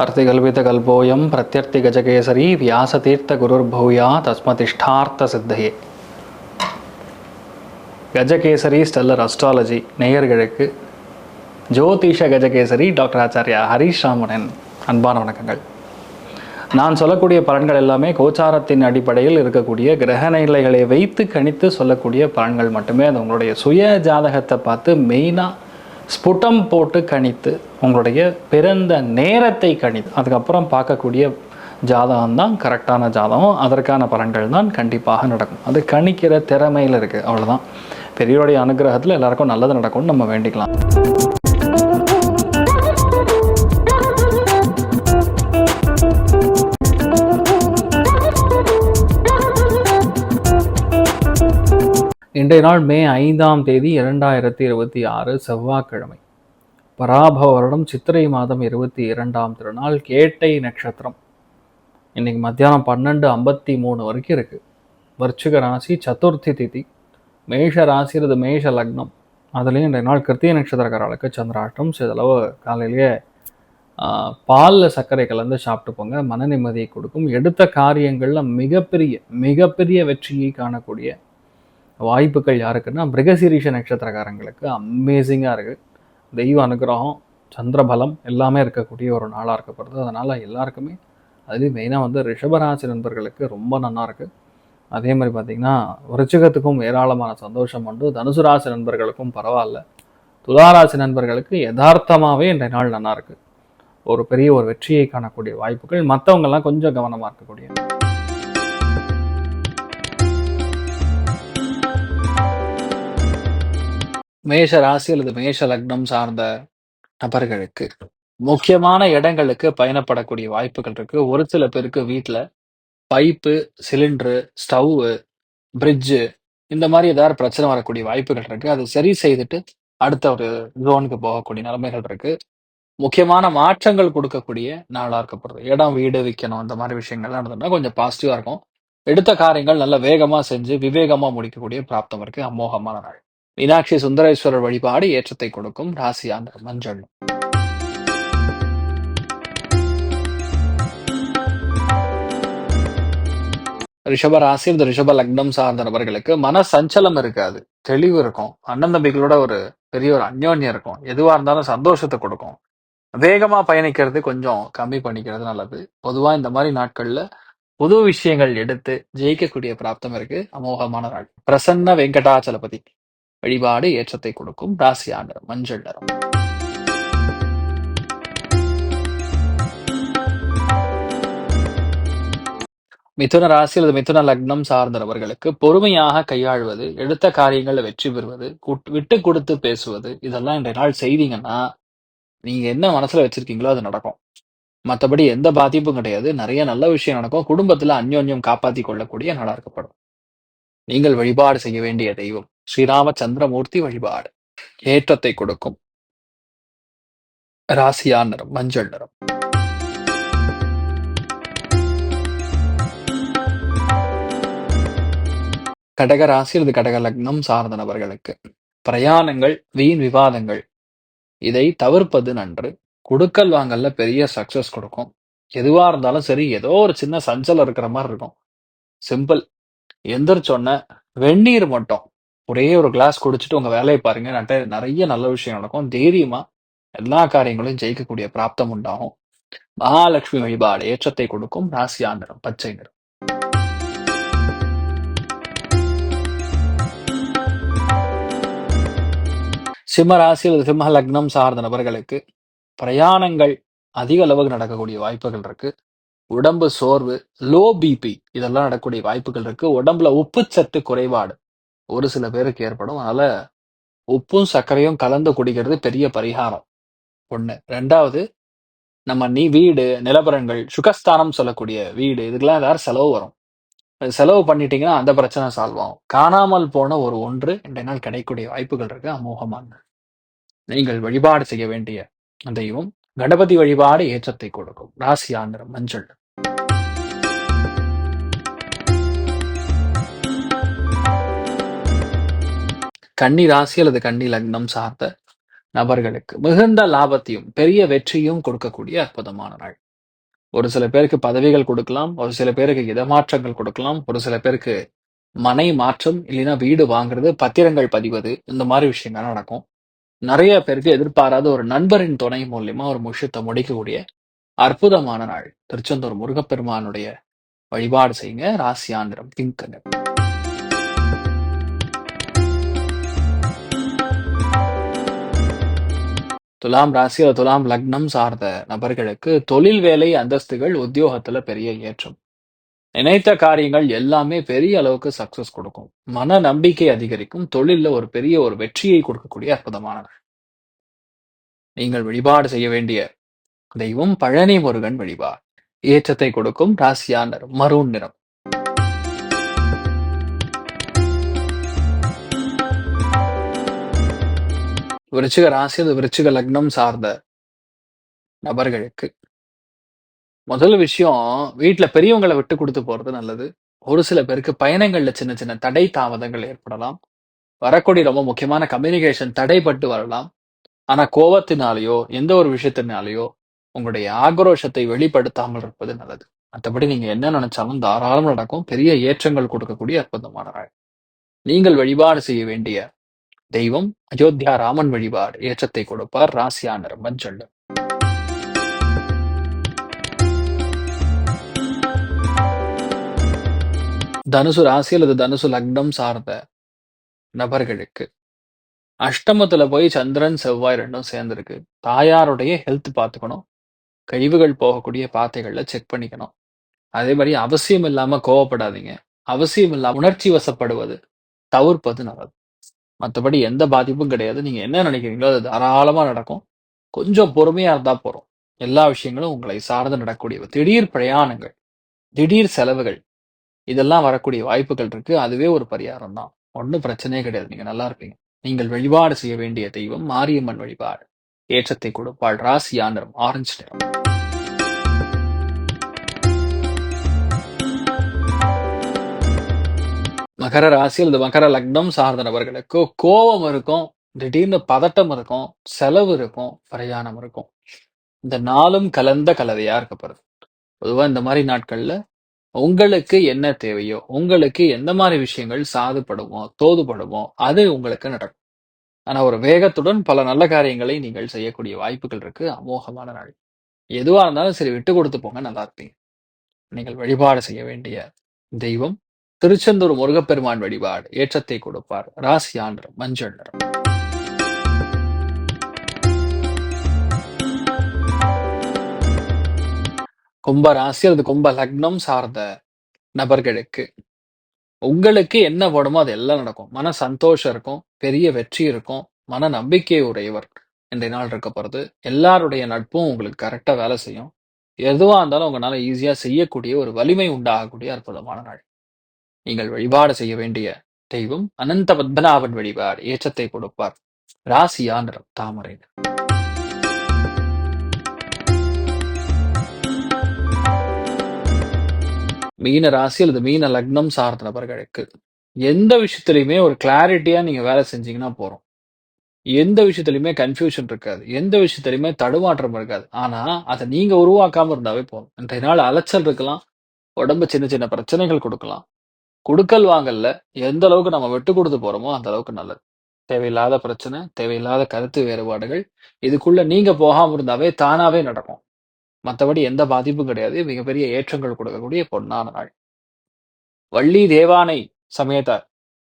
अर्तिकल्पितकल्पोऽयं प्रत्यर्थिगजकेसरी व्यासतीर्थगुरुर्भूया தஸ்மதிஷ்டார்த்த Gajakesari stellar astrology நேயர்களுக்கு ஜோதிஷ Gajakesari doctor Acharya Harish ராமனின் அன்பான வணக்கங்கள். நான் சொல்லக்கூடிய பலன்கள் எல்லாமே கோச்சாரத்தின் அடிப்படையில் இருக்கக்கூடிய கிரக நிலைகளை வைத்து கணித்து சொல்லக்கூடிய பலன்கள் மட்டுமே. அது உங்களுடைய சுய ஜாதகத்தை பார்த்து மெயினாக ஸ்புட்டம் போட்டு கணித்து உங்களுடைய பிறந்த நேரத்தை கணித்து அதுக்கப்புறம் பார்க்கக்கூடிய ஜாதகம் தான் கரெக்டான ஜாதகம். அதற்கான பலன்கள் தான் கண்டிப்பாக நடக்கும். அது கணிக்கிற திறமையில் இருக்குது, அவ்வளோதான். பெரியோருடைய அனுகிரகத்தில் எல்லாருக்கும் நல்லது நடக்கும்னு நம்ம வேண்டிக்கலாம். இன்றைய நாள் மே 5ஆம் தேதி 2026 செவ்வாய்க்கிழமை. பராபவ வருடம் சித்திரை மாதம் 22ஆம் திருநாள், கேட்டை நட்சத்திரம். இன்னைக்கு மத்தியானம் 12:53 வரைக்கும் இருக்கு. விருச்சிக ராசி, சதுர்த்தி திதி, மேஷ ராசி அல்லது மேஷ லக்னம். அதுலேயும் இன்றைய நாள் கிருத்திய நட்சத்திரக்காரர்களுக்கு சந்திராஷ்டம். சிறிதளவு காலையிலேயே பாலில் சர்க்கரை கலந்து சாப்பிட்டு போங்க, மன நிம்மதியை கொடுக்கும். எடுத்த காரியங்களில் மிகப்பெரிய வெற்றியை காணக்கூடிய வாய்ப்புகள் யாருக்குன்னா மிருகசீரிஷ நட்சத்திரக்காரங்களுக்கு அமேசிங்காக இருக்குது. தெய்வ அனுகிரகம், சந்திரபலம் எல்லாமே இருக்கக்கூடிய ஒரு நாளாக இருக்கப்படுது. அதனால் எல்லாருக்குமே, அதுலேயும் மெயினாக ரிஷபராசி நண்பர்களுக்கு ரொம்ப நல்லா இருக்குது. அதே மாதிரி பார்த்திங்கன்னா விருச்சிகத்துக்கும் ஏராளமான சந்தோஷம் உண்டு. தனுசு ராசி நண்பர்களுக்கும் பரவாயில்ல. துளாராசி நண்பர்களுக்கு யதார்த்தமாகவே இன்றைய நாள் நல்லா இருக்குது. ஒரு பெரிய வெற்றியை காணக்கூடிய வாய்ப்புகள். மற்றவங்கெல்லாம் கொஞ்சம் கவனமாக இருக்கக்கூடிய. மேஷ ராசி அல்லது மேஷ லக்னம் சார்ந்த நபர்களுக்கு முக்கியமான இடங்களுக்கு பயணப்படக்கூடிய வாய்ப்புகள் இருக்கு. ஒரு சில பேருக்கு வீட்டில் பைப்பு, சிலிண்டரு, ஸ்டவ்வு, பிரிட்ஜு இந்த மாதிரி ஏதாவது பிரச்சனை வரக்கூடிய வாய்ப்புகள் இருக்கு. அது சரி செய்துட்டு அடுத்த ஒரு ஜோனுக்கு போகக்கூடிய நிலைமைகள் இருக்கு. முக்கியமான மாற்றங்கள் கொடுக்கக்கூடிய நாளாக இருக்கப்படுது. இடம், வீடு விற்கணும், இந்த மாதிரி விஷயங்கள்லாம் நடந்ததுன்னா கொஞ்சம் பாசிட்டிவா இருக்கும். எடுத்த காரியங்கள் நல்ல வேகமா செஞ்சு விவேகமா முடிக்கக்கூடிய பிராப்தம் இருக்கு. அமோகமான நாள். மீனாட்சி சுந்தரேஸ்வரர் வழிபாடு ஏற்றத்தை கொடுக்கும். ராசியாந்த மஞ்சள். ரிஷப ராசி, இந்த ரிஷப லக்னம் சார்ந்த நபர்களுக்கு மன சஞ்சலம் இருக்காது, தெளிவு இருக்கும். அண்ணன் தம்பிகளோட ஒரு பெரிய அந்யோன்யம் இருக்கும். எதுவா இருந்தாலும் சந்தோஷத்தை கொடுக்கும். வேகமா பயணிக்கிறது கொஞ்சம் கம்மி பண்ணிக்கிறது நல்லது. பொதுவா இந்த மாதிரி நாட்கள்ல புது விஷயங்கள் எடுத்து ஜெயிக்கக்கூடிய பிராப்தம் இருக்கு. அமோகமான நாள். பிரசன்ன வெங்கடாச்சலபதி வழிபாடு ஏற்றத்தை கொடுக்கும். ராசியான மஞ்சள் நிறம். மிதுன ராசி அல்லது மிதுன லக்னம் சார்ந்தவர்களுக்கு பொறுமையாக கையாள்வது, எடுத்த காரியங்களில் வெற்றி பெறுவது, விட்டு கொடுத்து பேசுவது, இதெல்லாம் இன்றைய நாள் செய்தீங்கன்னா நீங்க என்ன மனசுல வச்சிருக்கீங்களோ அது நடக்கும். மற்றபடி எந்த பாதிப்பும் கிடையாது. நிறைய நல்ல விஷயம் நடக்கும். குடும்பத்துல அந்யோன்யம் காப்பாற்றி கொள்ளக்கூடிய நாளா இருக்கப்படும். நீங்கள் வழிபாடு செய்ய வேண்டிய தெய்வம் ஸ்ரீராமச்சந்திரமூர்த்தி வழிபாடு ஏற்றத்தை கொடுக்கும். ராசியா நிறம் மஞ்சள் நிறம். கடக ராசி அல்லது கடக லக்னம் சார்ந்த நபர்களுக்கு பிரயாணங்கள், வீண் விவாதங்கள் இதை தவிர்ப்பது நன்று. கொடுக்கல் வாங்கல்ல பெரிய சக்சஸ் கொடுக்கும். எதுவா இருந்தாலும் சரி, ஏதோ ஒரு சின்ன சஞ்சலம் இருக்கிற மாதிரி இருக்கும். சிம்பிள். எந்திரிச்சோன்ன வெந்நீர் மட்டும் ஒரே ஒரு கிளாஸ் குடிச்சிட்டு உங்க வேலையை பாருங்க. நிறைய நல்ல விஷயம் நடக்கும். தைரியமா எல்லா காரியங்களையும் ஜெயிக்கக்கூடிய பிராப்தம் உண்டாகும். மகாலட்சுமி வழிபாடு ஏற்றத்தை கொடுக்கும். ராசியா நிறம் பச்சை நிறம். சிம்ம ராசி அல்லது சிம்ம லக்னம் சார்ந்த நபர்களுக்கு பிரயாணங்கள் அதிக அளவுக்கு நடக்கக்கூடிய வாய்ப்புகள் இருக்கு. உடம்பு சோர்வு, லோ பிபி இதெல்லாம் நடக்கக்கூடிய வாய்ப்புகள் இருக்கு. உடம்புல உப்பு சத்து குறைபாடு ஒரு சில பேருக்கு ஏற்படும். அதனால உப்பும் சர்க்கரையும் கலந்து குடிக்கிறது பெரிய பரிகாரம். ஒண்ணு. ரெண்டாவது, நம்ம வீடு, நிலபரங்கள், சுகஸ்தானம் சொல்லக்கூடிய வீடு, இதுக்கெல்லாம் ஏதாவது செலவு வரும். செலவு பண்ணிட்டீங்கன்னா அந்த பிரச்சனை சால்வ் ஆகும். காணாமல் போன ஒரு ஒன்று இன்றைய நாள் கிடைக்கக்கூடிய வாய்ப்புகள் இருக்கு. அமோகமான. நீங்கள் வழிபாடு செய்ய வேண்டிய தெய்வம் கணபதி வழிபாடு ஏற்றத்தை கொடுக்கும். ராசியா நிறம் மஞ்சள். கன்னி ராசி அல்லது கன்னி லக்னம் சார்ந்த நபர்களுக்கு மிகுந்த லாபத்தையும் பெரிய வெற்றியும் கொடுக்கக்கூடிய அற்புதமான நாள். ஒரு சில பேருக்கு பதவிகள் கொடுக்கலாம், ஒரு சில பேருக்கு இடமாற்றங்கள் கொடுக்கலாம், ஒரு சில பேருக்கு மனை மாற்றம், இல்லைன்னா வீடு வாங்குறது, பத்திரங்கள் பதிவது, இந்த மாரி விஷயங்கள் நடக்கும். நெறைய பேருக்கு எதிர்பாராத ஒரு நண்பரின் துணை மூலியமா ஒரு விஷயத்த முடிக்கக்கூடிய அற்புதமான நாள். திருச்செந்தூர் முருகப்பெருமானுடைய வழிபாடு செய்யுங்க. ராசியா நிறம் பிங்க் நிறம். துலாம் ராசி அல்லது துலாம் லக்னம் சார்ந்த நபர்களுக்கு தொழில் வேலை அந்தஸ்துகள் உத்தியோகத்துல பெரிய ஏற்றம். நினைத்த காரியங்கள் எல்லாமே பெரிய அளவுக்கு சக்சஸ் கொடுக்கும். மன நம்பிக்கை அதிகரிக்கும். தொழில்ல ஒரு பெரிய ஒரு வெற்றியை கொடுக்கக்கூடிய அற்புதமான நாள். நீங்கள் வழிபாடு செய்ய வேண்டிய தெய்வம் பழனி முருகன் வழிபாடு. ஏற்றத்தை கொடுக்கும். ராசியா நிறம் மரூன் நிறம். விருச்சிக ராசி அல்லது விருச்சிக லக்னம் சார்ந்த நபர்களுக்கு முதல் விஷயம், வீட்ல பெரியவங்கள விட்டு குடுத்து போறது நல்லது. ஒரு சில பேருக்கு பயணங்கள்ல சின்ன சின்ன தடை தாமதங்கள் ஏற்படலாம். வரக்கூடிய ரொம்ப முக்கியமான கம்யூனிகேஷன் தடைப்பட்டு வரலாம். ஆனா கோவத்தினாலயோ, எந்த ஒரு விஷயத்தினாலயோ உங்களுடைய ஆக்ரோஷத்தை வெளிப்படுத்தாமல் இருப்பது நல்லது. மத்தபடி நீங்க என்ன நெனச்சாலும் தாராளமா நடக்கும். பெரிய ஏற்றங்கள் கொடுக்கக்கூடிய அற்புதமான நாள். நீங்கள் வழிபாடு செய்ய வேண்டிய தெய்வம் அயோத்தியா ராமன் வழிபாடு. ஏற்றத்தை கொடுப்பார். ராசியா நிறம் மஞ்சள் நிறம். தனுசு ராசி அல்லது தனுசு லக்னம் சார்ந்த நபர்களுக்கு அஷ்டமத்துல போய் சந்திரன், செவ்வாய் 2ம் சேர்ந்திருக்கு. தாயாருடைய ஹெல்த் பார்த்துக்கணும். கழிவுகள் போகக்கூடிய பாதைகள்ல செக் பண்ணிக்கணும். அதே மாரி அவசியம் இல்லாம கோவப்படாதீங்க. அவசியம் இல்லாம உணர்ச்சி வசப்படுவது தவிர்ப்பது நல்லது. மத்தபடி எந்த பாதிப்பும் கிடையாது. நீங்க என்ன நினைக்கிறீங்களோ அது தாராளமா நடக்கும். கொஞ்சம் பொறுமையா இருந்தா போதும். எல்லா விஷயங்களும் உங்களை சார்ந்து நடக்கக்கூடியவை. திடீர் பிரயாணங்கள், திடீர் செலவுகள் இதெல்லாம் வரக்கூடிய வாய்ப்புகள் இருக்கு. அதுவே ஒரு பரிகாரம் தான். ஒண்ணும் பிரச்சனையே கிடையாது. நீங்க நல்லா இருப்பீங்க. நீங்கள் வழிபாடு செய்ய வேண்டிய தெய்வம் மாரியம்மன் வழிபாடு. ஏற்றத்தை கொடுப்பாள். ராசியா நிறம் ஆரஞ்சு நிறம். மகர ராசி அல்லது மகர லக்னம் சார்ந்த நபர்களுக்கு கோபம் இருக்கும். திடீர்னு பதட்டம் இருக்கும். செலவு இருக்கும். பிரயாணம் இருக்கும். இந்த நாளும் கலந்த கலவையா இருக்கப்படுது. பொதுவா இந்த மாதிரி நாட்கள்ல உங்களுக்கு என்ன தேவையோ, உங்களுக்கு எந்த மாரி விஷயங்கள் சாதுபடுமோ, தோதுபடுமோ, அது உங்களுக்கு நடக்கும். ஆனா ஒரு வேகத்துடன் பல நல்ல காரியங்களை நீங்கள் செய்யக்கூடிய வாய்ப்புகள் இருக்கு. அமோகமான நாள். எதுவா இருந்தாலும் சரி விட்டு குடுத்து போங்க. நல்லா இருப்பீங்க. நீங்கள் வழிபாடு செய்ய வேண்டிய தெய்வம் திருச்செந்தூர் முருகப்பெருமான் வழிபாடு. ஏற்றத்தை கொடுப்பார். ராசியா நிறம் மஞ்சள் நிறம். கும்ப ராசி அல்லது கும்ப லக்னம் சார்ந்த நபர்களுக்கு உங்களுக்கு என்ன வேணுமோ அது எல்லாம் நடக்கும். மன சந்தோஷம் இருக்கும். பெரிய வெற்றி இருக்கும். மன நம்பிக்கை உடையவர் இன்றைய நாள் இருக்க போறது. எல்லாருடைய நட்பும் உங்களுக்கு கரெக்ட்டா வேலை செய்யும். எதுவா இருந்தாலும் உங்கனால ஈஸியா செய்யக்கூடிய ஒரு வலிமை உண்டாகக்கூடிய அற்புதமான நாள். நீங்கள் வழிபாடு செய்ய வேண்டிய தெய்வம் அனந்த பத்மநாபன் வழிபாடு. ஏற்றத்தை கொடுப்பார். ராசியா நிறம் தாமரை நிறம். மீன ராசி அல்லது மீன லக்னம் சார்ந்த நபர்களுக்கு எந்த விஷயத்திலயுமே ஒரு கிளாரிட்டியா நீங்க வேலை செஞ்சீங்கன்னா போறோம். எந்த விஷயத்திலயுமே கன்ஃபியூஷன் இருக்காது. எந்த விஷயத்திலயுமே தடுமாற்றம் இருக்காது. ஆனா அத நீங்க உருவாக்காம இருந்தாவே போதும். இன்றைய நாள் அலைச்சல் இருக்கலாம். உடம்பு சின்ன சின்ன பிரச்சனைகள் கொடுக்கலாம். குடுக்கல் வாங்கல்ல எந்த அளவுக்கு நம்ம விட்டு குடுத்து போறோமோ அந்த அளவுக்கு நல்லது. தேவையில்லாத பிரச்சனை, தேவையில்லாத கருத்து வேறுபாடுகள் இதுக்குள்ள நீங்க போகாம இருந்தாவே தானாவே நடக்கும். மத்தபடி எந்த பாதிப்பும் கிடையாது. மிகப்பெரிய ஏற்றங்கள் கொடுக்கக்கூடிய பொன்னான நாள். வள்ளி தேவானை சமேத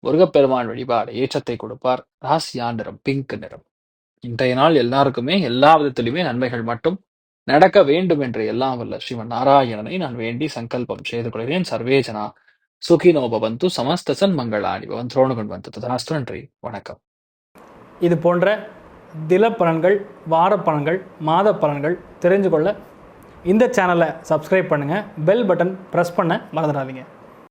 முருகப்பெருமான் வழிபாடு. ஏற்றத்தை கொடுப்பார். ராசியா நிறம் பிங்க் நிறம். இன்றைய நாள் எல்லாருக்குமே எல்லா விதத்திலுமே நன்மைகள் மட்டும் நடக்க வேண்டும் என்று எல்லாம் வல்ல ஸ்ரீமன் நாராயணனை நான் வேண்டி சங்கல்பம் செய்து கொள்கிறேன். சர்வே ஜனா சுகினோ பவந்து சமஸ்த சன்மங்களானி பவந்து ரோணுகுண்வந்து ததாஸ்து. நன்றி. வணக்கம். இது போன்ற தில பலன்கள், வார பலன்கள், மாத பலன்கள் தெரிஞ்சு கொள்ள இந்த சேனலை சப்ஸ்கிரைப் பண்ணுங்கள். பெல் பட்டன் ப்ரெஸ் பண்ண மறந்துடாதீங்க.